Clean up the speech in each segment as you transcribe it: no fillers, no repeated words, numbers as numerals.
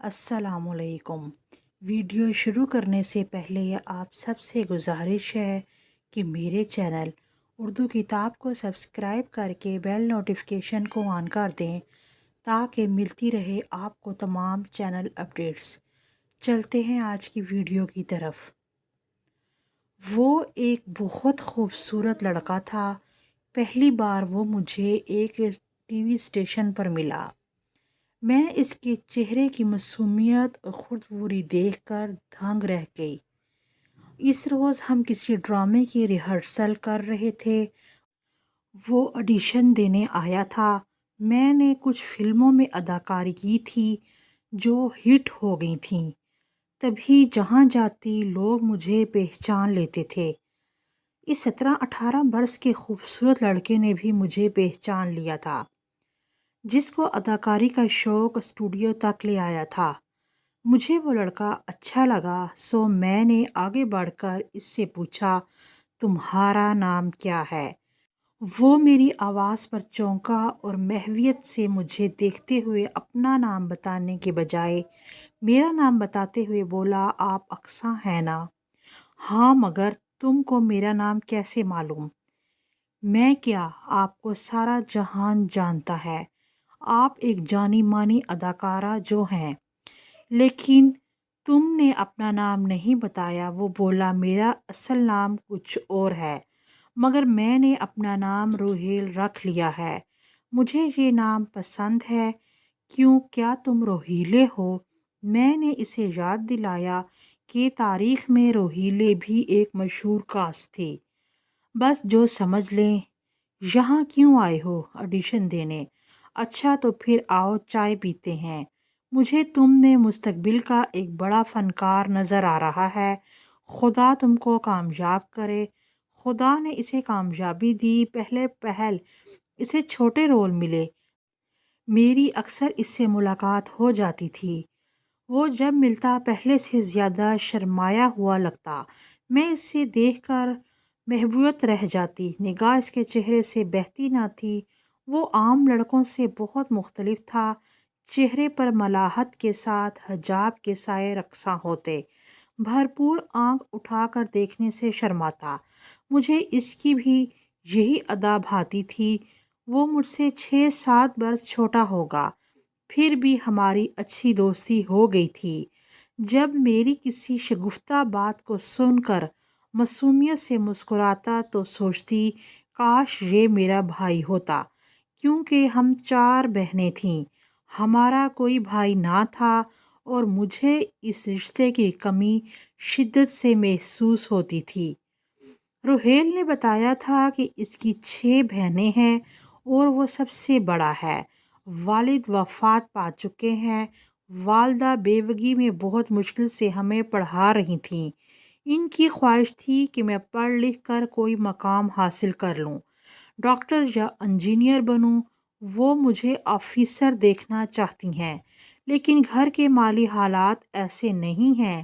السلام علیکم۔ ویڈیو شروع کرنے سے پہلے آپ سب سے گزارش ہے کہ میرے چینل اردو کتاب کو سبسکرائب کر کے بیل نوٹیفیکیشن کو آن کر دیں تاکہ ملتی رہے آپ کو تمام چینل اپڈیٹس۔ چلتے ہیں آج کی ویڈیو کی طرف۔ وہ ایک بہت خوبصورت لڑکا تھا۔ پہلی بار وہ مجھے ایک ٹی وی اسٹیشن پر ملا۔ میں اس کے چہرے کی معصومیت اور خودبوری دیکھ کر دنگ رہ گئی۔ اس روز ہم کسی ڈرامے کی ریہرسل کر رہے تھے۔ وہ آڈیشن دینے آیا تھا۔ میں نے کچھ فلموں میں اداکاری کی تھی جو ہٹ ہو گئی تھیں۔ تبھی جہاں جاتی لوگ مجھے پہچان لیتے تھے۔ اس 17-18 برس کے خوبصورت لڑکے نے بھی مجھے پہچان لیا تھا، جس کو اداکاری کا شوق اسٹوڈیو تک لے آیا تھا۔ مجھے وہ لڑکا اچھا لگا، سو میں نے آگے بڑھ کر اس سے پوچھا، تمہارا نام کیا ہے؟ وہ میری آواز پر چونکا اور محویت سے مجھے دیکھتے ہوئے اپنا نام بتانے کے بجائے میرا نام بتاتے ہوئے بولا، آپ اقصیٰ ہیں نا؟ ہاں، مگر تم کو میرا نام کیسے معلوم؟ میں کیا، آپ کو سارا جہان جانتا ہے۔ آپ ایک جانی مانی اداکارہ جو ہیں۔ لیکن تم نے اپنا نام نہیں بتایا۔ وہ بولا، میرا اصل نام کچھ اور ہے، مگر میں نے اپنا نام روہیل رکھ لیا ہے۔ مجھے یہ نام پسند ہے۔ کیوں، کیا تم روہیلے ہو؟ میں نے اسے یاد دلایا کہ تاریخ میں روہیلے بھی ایک مشہور کاسٹ تھی۔ بس جو سمجھ لیں۔ یہاں کیوں آئے ہو؟ آڈیشن دینے۔ اچھا تو پھر آؤ چائے پیتے ہیں۔ مجھے تم میں مستقبل کا ایک بڑا فنکار نظر آ رہا ہے۔ خدا تم کو کامیاب کرے۔ خدا نے اسے کامیابی دی۔ پہلے پہل اسے چھوٹے رول ملے۔ میری اکثر اس سے ملاقات ہو جاتی تھی۔ وہ جب ملتا پہلے سے زیادہ شرمایا ہوا لگتا۔ میں اسے دیکھ کر محبوبیت رہ جاتی۔ نگاہ اس کے چہرے سے بہتی نہ تھی۔ وہ عام لڑکوں سے بہت مختلف تھا۔ چہرے پر ملاحت کے ساتھ حجاب کے سائے رقصاں ہوتے۔ بھرپور آنکھ اٹھا کر دیکھنے سے شرماتا۔ مجھے اس کی بھی یہی ادا بھاتی تھی۔ وہ مجھ سے 6-7 برس چھوٹا ہوگا، پھر بھی ہماری اچھی دوستی ہو گئی تھی۔ جب میری کسی شگفتہ بات کو سن کر معصومیت سے مسکراتا تو سوچتی، کاش یہ میرا بھائی ہوتا، کیونکہ ہم 4 بہنیں تھیں، ہمارا کوئی بھائی نہ تھا، اور مجھے اس رشتے کی کمی شدت سے محسوس ہوتی تھی۔ روہیل نے بتایا تھا کہ اس کی 6 بہنیں ہیں اور وہ سب سے بڑا ہے۔ والد وفات پا چکے ہیں۔ والدہ بیوگی میں بہت مشکل سے ہمیں پڑھا رہی تھیں۔ ان کی خواہش تھی کہ میں پڑھ لکھ کر کوئی مقام حاصل کر لوں، ڈاکٹر یا انجینئر بنوں۔ وہ مجھے آفیسر دیکھنا چاہتی ہیں، لیکن گھر کے مالی حالات ایسے نہیں ہیں۔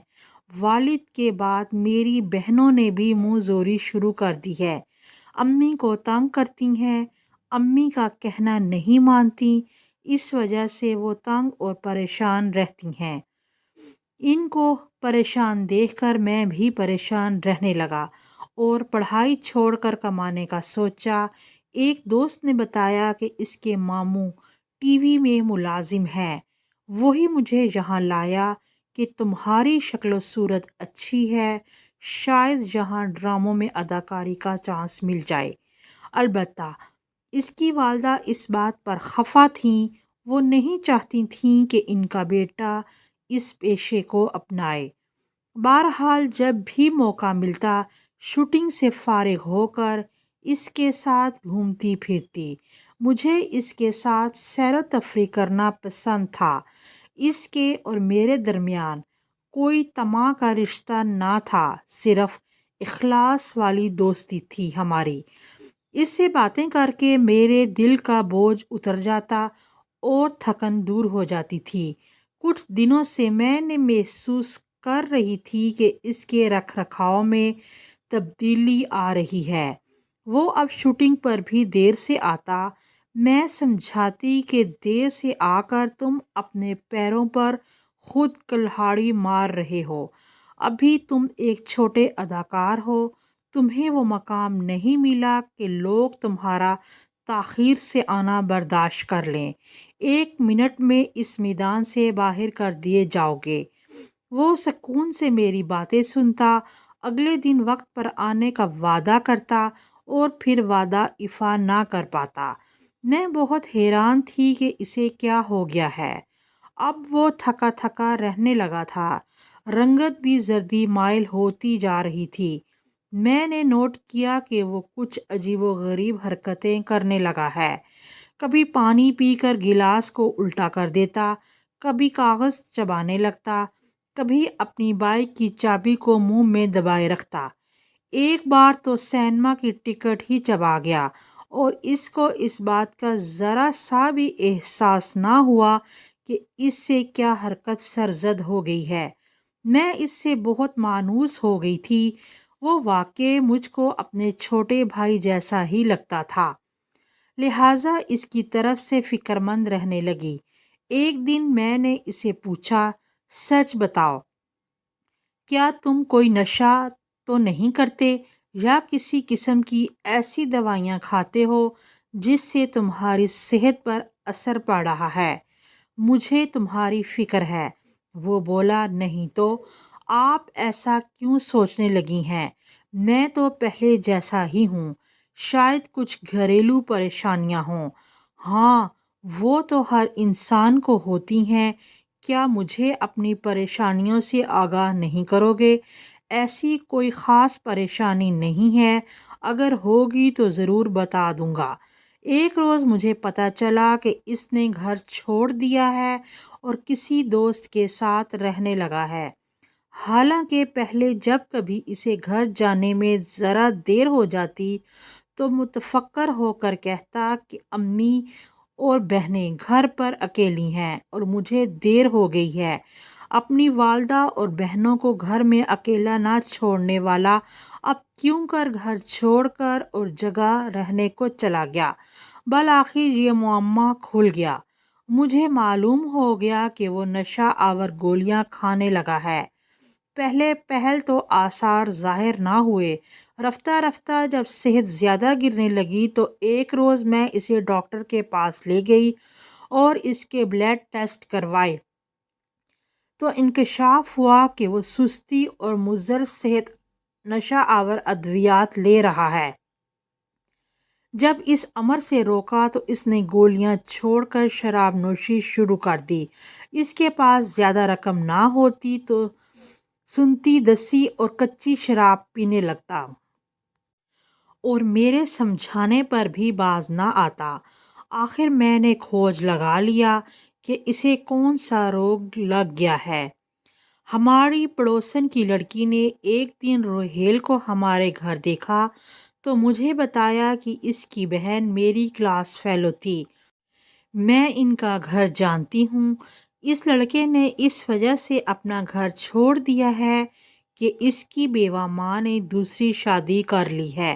والد کے بعد میری بہنوں نے بھی منہ زوری شروع کر دی ہے۔ امی کو تنگ کرتی ہیں، امی کا کہنا نہیں مانتی، اس وجہ سے وہ تنگ اور پریشان رہتی ہیں۔ ان کو پریشان دیکھ کر میں بھی پریشان رہنے لگا اور پڑھائی چھوڑ کر کمانے کا سوچا۔ ایک دوست نے بتایا کہ اس کے ماموں ٹی وی میں ملازم ہیں۔ وہی مجھے یہاں لایا کہ تمہاری شکل و صورت اچھی ہے، شاید یہاں ڈراموں میں اداکاری کا چانس مل جائے۔ البتہ اس کی والدہ اس بات پر خفا تھیں۔ وہ نہیں چاہتی تھیں کہ ان کا بیٹا اس پیشے کو اپنائے۔ بہرحال جب بھی موقع ملتا، شوٹنگ سے فارغ ہو کر اس کے ساتھ گھومتی پھرتی۔ مجھے اس کے ساتھ سیر و تفریح کرنا پسند تھا۔ اس کے اور میرے درمیان کوئی طمع کا رشتہ نہ تھا، صرف اخلاص والی دوستی تھی ہماری۔ اس سے باتیں کر کے میرے دل کا بوجھ اتر جاتا اور تھکن دور ہو جاتی تھی۔ کچھ دنوں سے میں نے محسوس کر رہی تھی کہ اس کے رکھ رکھاؤ میں تبدیلی آ رہی ہے۔ وہ اب شوٹنگ پر بھی دیر سے آتا۔ میں سمجھاتی کہ دیر سے آ کر تم اپنے پیروں پر خود کلہاڑی مار رہے ہو۔ ابھی تم ایک چھوٹے اداکار ہو، تمہیں وہ مقام نہیں ملا کہ لوگ تمہارا تاخیر سے آنا برداشت کر لیں۔ 1 منٹ میں اس میدان سے باہر کر دیے جاؤ گے۔ وہ سکون سے میری باتیں سنتا، اگلے دن وقت پر آنے کا وعدہ کرتا اور پھر وعدہ ایفا نہ کر پاتا۔ میں بہت حیران تھی کہ اسے کیا ہو گیا ہے۔ اب وہ تھکا تھکا رہنے لگا تھا، رنگت بھی زردی مائل ہوتی جا رہی تھی۔ میں نے نوٹ کیا کہ وہ کچھ عجیب و غریب حرکتیں کرنے لگا ہے۔ کبھی پانی پی کر گلاس کو الٹا کر دیتا، کبھی کاغذ چبانے لگتا، کبھی اپنی بائک کی چابی کو منہ میں دبائے رکھتا۔ ایک بار تو سینما کی ٹکٹ ہی چبا گیا اور اس کو اس بات کا ذرا سا بھی احساس نہ ہوا کہ اس سے کیا حرکت سرزد ہو گئی ہے۔ میں اس سے بہت مانوس ہو گئی تھی۔ وہ واقعی مجھ کو اپنے چھوٹے بھائی جیسا ہی لگتا تھا، لہٰذا اس کی طرف سے فکر مند رہنے لگی۔ ایک دن میں نے اسے پوچھا، سچ بتاؤ، کیا تم کوئی نشہ تو نہیں کرتے یا کسی قسم کی ایسی دوائیاں کھاتے ہو جس سے تمہاری صحت پر اثر پڑ رہا ہے؟ مجھے تمہاری فکر ہے۔ وہ بولا، نہیں تو آپ ایسا کیوں سوچنے لگی ہیں؟ میں تو پہلے جیسا ہی ہوں، شاید کچھ گھریلو پریشانیاں ہوں۔ ہاں، وہ تو ہر انسان کو ہوتی ہیں۔ کیا مجھے اپنی پریشانیوں سے آگاہ نہیں کرو گے؟ ایسی کوئی خاص پریشانی نہیں ہے، اگر ہوگی تو ضرور بتا دوں گا۔ ایک روز مجھے پتہ چلا کہ اس نے گھر چھوڑ دیا ہے اور کسی دوست کے ساتھ رہنے لگا ہے۔ حالانکہ پہلے جب کبھی اسے گھر جانے میں ذرا دیر ہو جاتی تو متفکر ہو کر کہتا کہ امی اور بہنیں گھر پر اکیلی ہیں اور مجھے دیر ہو گئی ہے۔ اپنی والدہ اور بہنوں کو گھر میں اکیلا نہ چھوڑنے والا اب کیوں کر گھر چھوڑ کر اور جگہ رہنے کو چلا گیا۔ بالآخر یہ معمہ کھل گیا۔ مجھے معلوم ہو گیا کہ وہ نشہ آور گولیاں کھانے لگا ہے۔ پہل تو آثار ظاہر نہ ہوئے۔ رفتہ رفتہ جب صحت زیادہ گرنے لگی تو ایک روز میں اسے ڈاکٹر کے پاس لے گئی اور اس کے بلڈ ٹیسٹ کروائے تو انکشاف ہوا کہ وہ سستی اور مضر صحت نشہ آور ادویات لے رہا ہے۔ جب اس امر سے روکا تو اس نے گولیاں چھوڑ کر شراب نوشی شروع کر دی۔ اس کے پاس زیادہ رقم نہ ہوتی تو سنتی دسی اور کچی شراب پینے لگتا اور میرے سمجھانے پر بھی باز نہ آتا۔ آخر میں نے کھوج لگا لیا کہ اسے کون سا روگ لگ گیا ہے۔ ہماری پڑوسن کی لڑکی نے ایک دن روہیل کو ہمارے گھر دیکھا تو مجھے بتایا کہ اس کی بہن میری کلاس فیلو تھی۔ میں ان کا گھر جانتی ہوں۔ اس لڑکے نے اس وجہ سے اپنا گھر چھوڑ دیا ہے کہ اس کی بیوہ ماں نے دوسری شادی کر لی ہے۔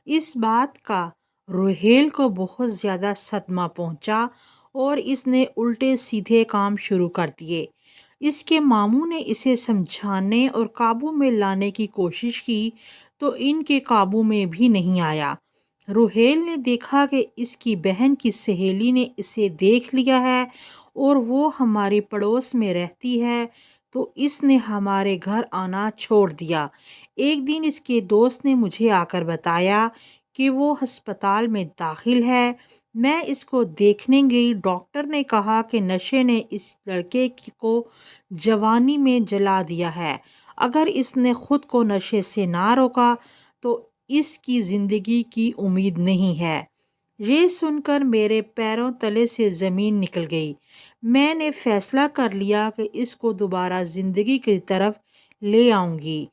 اس بات کا روہیل کو بہت زیادہ صدمہ پہنچا اور اس نے الٹے سیدھے کام شروع کر دیے۔ اس کے ماموں نے اسے سمجھانے اور قابو میں لانے کی کوشش کی تو ان کے قابو میں بھی نہیں آیا۔ روہیل نے دیکھا کہ اس کی بہن کی سہیلی نے اسے دیکھ لیا ہے اور وہ ہماری پڑوس میں رہتی ہے تو اس نے ہمارے گھر آنا چھوڑ دیا۔ ایک دن اس کے دوست نے مجھے آ کر بتایا کہ وہ ہسپتال میں داخل ہے۔ میں اس کو دیکھنے گئی۔ ڈاکٹر نے کہا کہ نشے نے اس لڑکے کو جوانی میں جلا دیا ہے۔ اگر اس نے خود کو نشے سے نہ روکا تو اس کی زندگی کی امید نہیں ہے۔ یہ سن کر میرے پیروں تلے سے زمین نکل گئی۔ میں نے فیصلہ کر لیا کہ اس کو دوبارہ زندگی کی طرف لے آؤں گی۔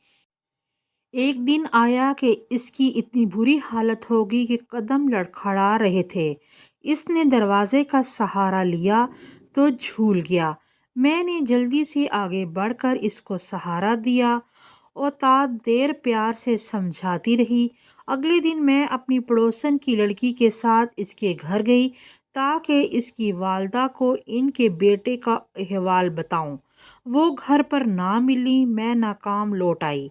ایک دن آیا کہ اس کی اتنی بری حالت ہوگی کہ قدم لڑکھڑا رہے تھے۔ اس نے دروازے کا سہارا لیا تو جھول گیا۔ میں نے جلدی سے آگے بڑھ کر اس کو سہارا دیا اور تا دیر پیار سے سمجھاتی رہی۔ اگلے دن میں اپنی پڑوسن کی لڑکی کے ساتھ اس کے گھر گئی تاکہ اس کی والدہ کو ان کے بیٹے کا احوال بتاؤں۔ وہ گھر پر نہ ملی، میں ناکام لوٹ آئی۔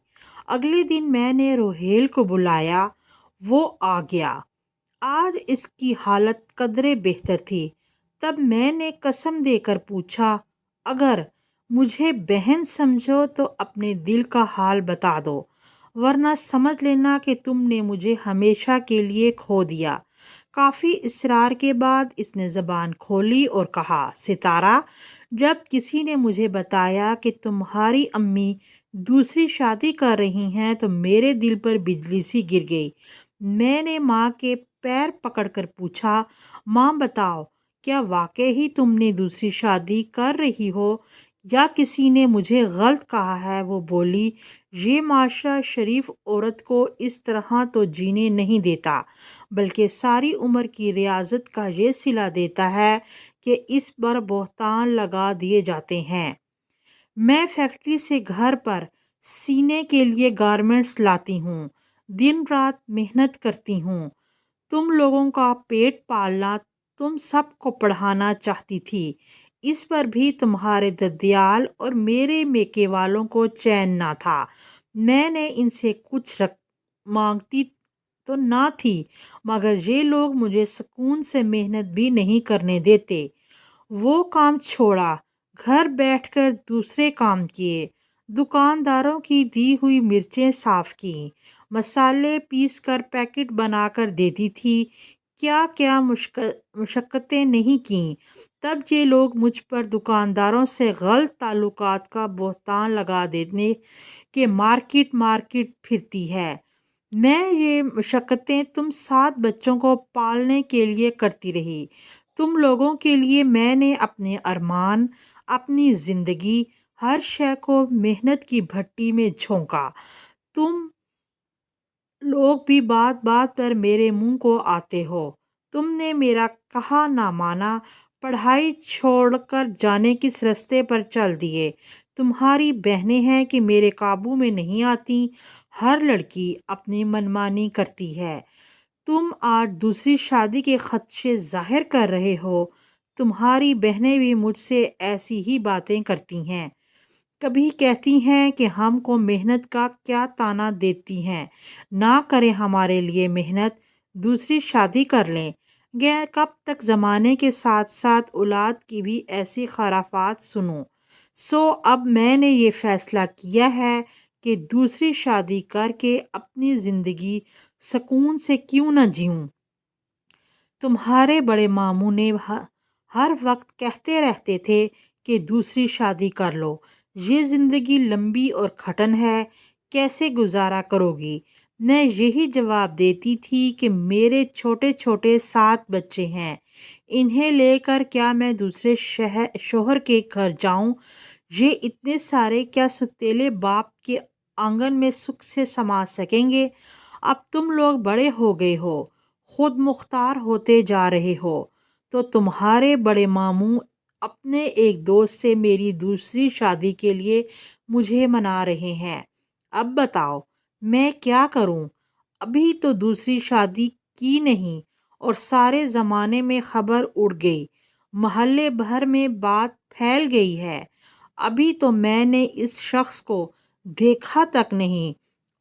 اگلے دن میں نے روہیل کو بلایا، وہ آ گیا۔ آج اس کی حالت قدرے بہتر تھی۔ تب میں نے قسم دے کر پوچھا، اگر مجھے بہن سمجھو تو اپنے دل کا حال بتا دو، ورنہ سمجھ لینا کہ تم نے مجھے ہمیشہ کے لیے کھو دیا۔ کافی اصرار کے بعد اس نے زبان کھولی اور کہا، ستارہ، جب کسی نے مجھے بتایا کہ تمہاری امی دوسری شادی کر رہی ہیں تو میرے دل پر بجلی سی گر گئی۔ میں نے ماں کے پیر پکڑ کر پوچھا، ماں بتاؤ، کیا واقعی تم نے دوسری شادی کر رہی ہو یا کسی نے مجھے غلط کہا ہے؟ وہ بولی، یہ معاشرہ شریف عورت کو اس طرح تو جینے نہیں دیتا، بلکہ ساری عمر کی ریاضت کا یہ صلہ دیتا ہے کہ اس پر بہتان لگا دیے جاتے ہیں۔ میں فیکٹری سے گھر پر سینے کے لیے گارمنٹس لاتی ہوں، دن رات محنت کرتی ہوں۔ تم لوگوں کا پیٹ پالنا، تم سب کو پڑھانا چاہتی تھی، اس پر بھی تمہارے ددیال اور میرے میکے والوں کو چین نہ تھا۔ میں نے ان سے کچھ مانگتی تو نہ تھی، مگر یہ لوگ مجھے سکون سے محنت بھی نہیں کرنے دیتے۔ وہ کام چھوڑا، گھر بیٹھ کر دوسرے کام کیے، دکانداروں کی دی ہوئی مرچیں صاف کیں، مسالے پیس کر پیکٹ بنا کر دیتی تھی، کیا کیا مشقتیں نہیں کیں۔ تب یہ لوگ مجھ پر دکانداروں سے غلط تعلقات کا بہتان لگا دینے کہ مارکیٹ پھرتی ہے۔ میں یہ مشقتیں تم 7 بچوں کو پالنے کے لیے کرتی رہی۔ تم لوگوں کے لیے میں نے اپنے ارمان، اپنی زندگی، ہر شے کو محنت کی بھٹی میں جھونکا۔ تم لوگ بھی بات بات پر میرے منہ کو آتے ہو۔ تم نے میرا کہا نہ مانا، پڑھائی چھوڑ کر جانے کس رستے پر چل دیے۔ تمہاری بہنیں ہیں کہ میرے قابو میں نہیں آتیں، ہر لڑکی اپنی منمانی کرتی ہے۔ تم آج دوسری شادی کے خدشے ظاہر کر رہے ہو، تمہاری بہنیں بھی مجھ سے ایسی ہی باتیں کرتی ہیں۔ کبھی کہتی ہیں کہ ہم کو محنت کا کیا طعنہ دیتی ہیں، نہ کریں ہمارے لیے محنت، دوسری شادی کر لیں گے۔ کب تک زمانے کے ساتھ ساتھ اولاد کی بھی ایسی خرافات سنوں؟ سو اب میں نے یہ فیصلہ کیا ہے کہ دوسری شادی کر کے اپنی زندگی سکون سے کیوں نہ جیوں۔ تمہارے بڑے ماموں نے ہر وقت کہتے رہتے تھے کہ دوسری شادی کر لو، یہ زندگی لمبی اور کھٹن ہے، کیسے گزارا کرو گی؟ میں یہی جواب دیتی تھی کہ میرے چھوٹے چھوٹے 7 بچے ہیں، انہیں لے کر کیا میں دوسرے شوہر کے گھر جاؤں؟ یہ اتنے سارے کیا ستیلے باپ کے آنگن میں سکھ سے سما سکیں گے؟ اب تم لوگ بڑے ہو گئے ہو، خود مختار ہوتے جا رہے ہو، تو تمہارے بڑے ماموں اپنے ایک دوست سے میری دوسری شادی کے لیے مجھے منا رہے ہیں۔ اب بتاؤ میں کیا کروں؟ ابھی تو دوسری شادی کی نہیں اور سارے زمانے میں خبر اڑ گئی، محلے بھر میں بات پھیل گئی ہے۔ ابھی تو میں نے اس شخص کو دیکھا تک نہیں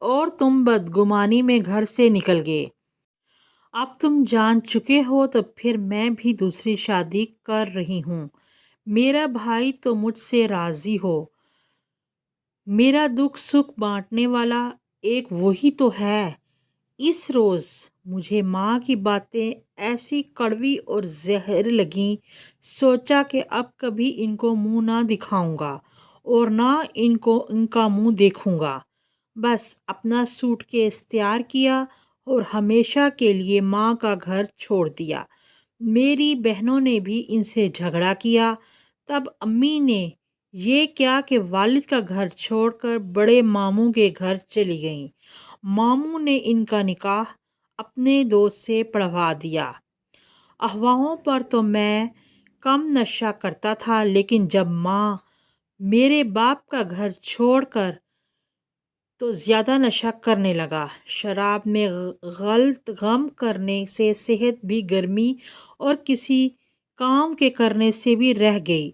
اور تم بدگمانی میں گھر سے نکل گئے۔ اب تم جان چکے ہو تو پھر میں بھی دوسری شادی کر رہی ہوں۔ میرا بھائی تو مجھ سے راضی ہو، میرا دکھ سکھ بانٹنے والا ایک وہی تو ہے۔ اس روز مجھے ماں کی باتیں ایسی کڑوی اور زہر لگیں، سوچا کہ اب کبھی ان کو منہ نہ دکھاؤں گا اور نہ ان کا منہ دیکھوں گا۔ بس اپنا سوٹ کیس تیار کیا اور ہمیشہ کے لیے ماں کا گھر چھوڑ دیا۔ میری بہنوں نے بھی ان سے جھگڑا کیا۔ تب امی نے یہ کیا کہ والد کا گھر چھوڑ کر بڑے ماموں کے گھر چلی گئیں۔ ماموں نے ان کا نکاح اپنے دوست سے پڑھوا دیا۔ افواہوں پر تو میں کم نشہ کرتا تھا، لیکن جب ماں میرے باپ کا گھر چھوڑ کر تو زیادہ نشہ کرنے لگا۔ شراب میں غلط غم کرنے سے صحت بھی گرمی اور کسی کام کے کرنے سے بھی رہ گئی۔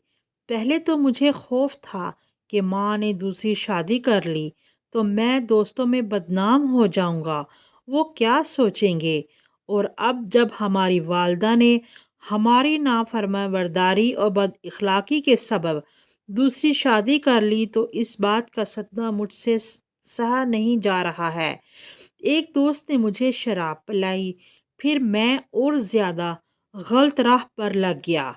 پہلے تو مجھے خوف تھا کہ ماں نے دوسری شادی کر لی تو میں دوستوں میں بدنام ہو جاؤں گا، وہ کیا سوچیں گے؟ اور اب جب ہماری والدہ نے ہماری نافرمانبرداری اور بد اخلاقی کے سبب دوسری شادی کر لی تو اس بات کا صدمہ مجھ سے سہا نہیں جا رہا ہے۔ ایک دوست نے مجھے شراب پلائی، پھر میں اور زیادہ غلط راہ پر لگ گیا۔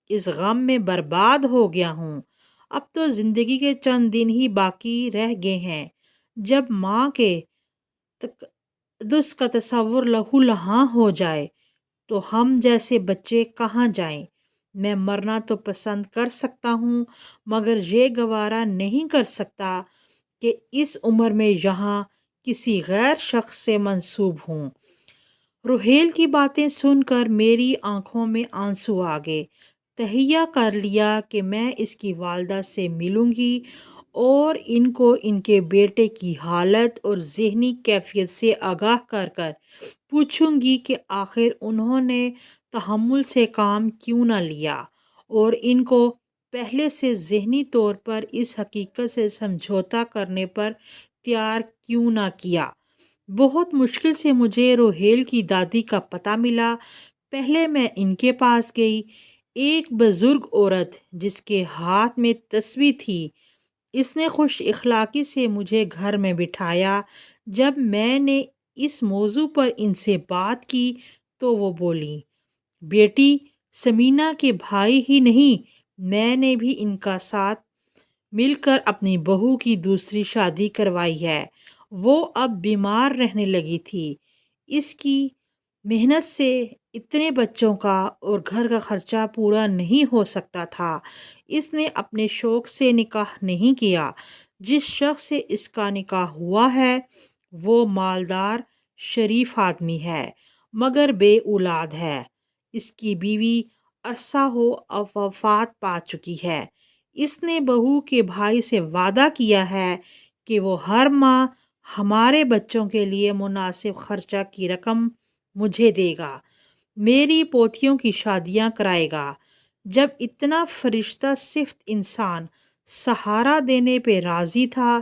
اس غم میں برباد ہو گیا ہوں۔ اب تو زندگی کے چند دن ہی باقی رہ گئے ہیں۔ جب ماں کے تقدس کا تصور لہو لہاں ہو جائے تو ہم جیسے بچے کہاں جائیں؟ میں مرنا تو پسند کر سکتا ہوں مگر یہ گوارا نہیں کر سکتا کہ اس عمر میں یہاں کسی غیر شخص سے منسوب ہوں۔ روہیل کی باتیں سن کر میری آنکھوں میں آنسو آ گئے۔ تہیہ کر لیا کہ میں اس کی والدہ سے ملوں گی اور ان کو ان کے بیٹے کی حالت اور ذہنی کیفیت سے آگاہ کر کر پوچھوں گی کہ آخر انہوں نے تحمل سے کام کیوں نہ لیا اور ان کو پہلے سے ذہنی طور پر اس حقیقت سے سمجھوتا کرنے پر تیار کیوں نہ کیا۔ بہت مشکل سے مجھے روہیل کی دادی کا پتہ ملا۔ پہلے میں ان کے پاس گئی۔ ایک بزرگ عورت جس کے ہاتھ میں تسبیح تھی، اس نے خوش اخلاقی سے مجھے گھر میں بٹھایا۔ جب میں نے اس موضوع پر ان سے بات کی تو وہ بولی، بیٹی سمینہ کے بھائی ہی نہیں، میں نے بھی ان کا ساتھ مل کر اپنی بہو کی دوسری شادی کروائی ہے۔ وہ اب بیمار رہنے لگی تھی۔ اس کی محنت سے اتنے بچوں کا اور گھر کا خرچہ پورا نہیں ہو سکتا تھا۔ اس نے اپنے شوق سے نکاح نہیں کیا۔ جس شخص سے اس کا نکاح ہوا ہے وہ مالدار شریف آدمی ہے مگر بے اولاد ہے۔ اس کی بیوی عرصہ ہو وفات پا چکی ہے۔ اس نے بہو کے بھائی سے وعدہ کیا ہے کہ وہ ہر ماہ ہمارے بچوں کے لیے مناسب خرچہ کی رقم مجھے دے گا، میری پوتیوں کی شادیاں کرائے گا۔ جب اتنا فرشتہ صفت انسان سہارا دینے پہ راضی تھا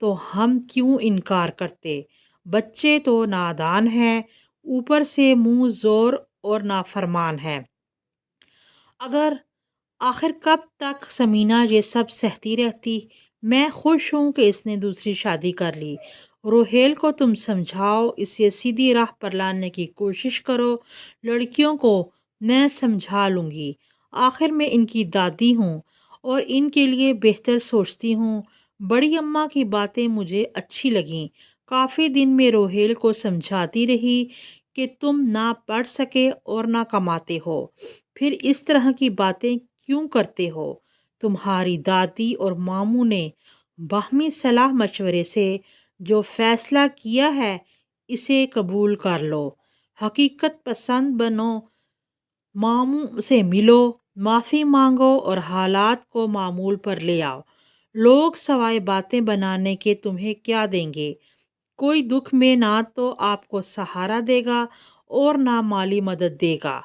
تو ہم کیوں انکار کرتے؟ بچے تو نادان ہیں، اوپر سے منہ زور اور نافرمان ہے۔ آخر کب تک سمینہ یہ سب سہتی رہتی؟ میں خوش ہوں کہ اس نے دوسری شادی کر لی۔ روہیل کو تم سمجھاؤ، اسے سیدھی راہ پر لانے کی کوشش کرو۔ لڑکیوں کو میں سمجھا لوں گی، آخر میں ان کی دادی ہوں اور ان کے لیے بہتر سوچتی ہوں۔ بڑی اماں کی باتیں مجھے اچھی لگیں۔ کافی دن میں روہیل کو سمجھاتی رہی کہ تم نہ پڑھ سکے اور نہ کماتے ہو، پھر اس طرح کی باتیں کیوں کرتے ہو؟ تمہاری دادی اور ماموں نے باہمی صلاح مشورے سے جو فیصلہ کیا ہے اسے قبول کر لو، حقیقت پسند بنو، ماموں سے ملو، معافی مانگو اور حالات کو معمول پر لے آؤ۔ لوگ سوائے باتیں بنانے کے تمہیں کیا دیں گے؟ کوئی دکھ میں نہ تو آپ کو سہارا دے گا اور نہ مالی مدد دے گا،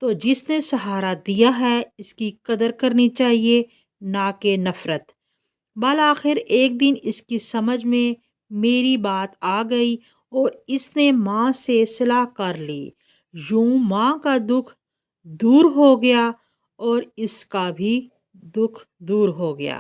تو جس نے سہارا دیا ہے اس کی قدر کرنی چاہیے، نہ کہ نفرت۔ بالآخر ایک دن اس کی سمجھ میں میری بات آ گئی اور اس نے ماں سے صلح کر لی۔ یوں ماں کا دکھ دور ہو گیا اور اس کا بھی دکھ دور ہو گیا۔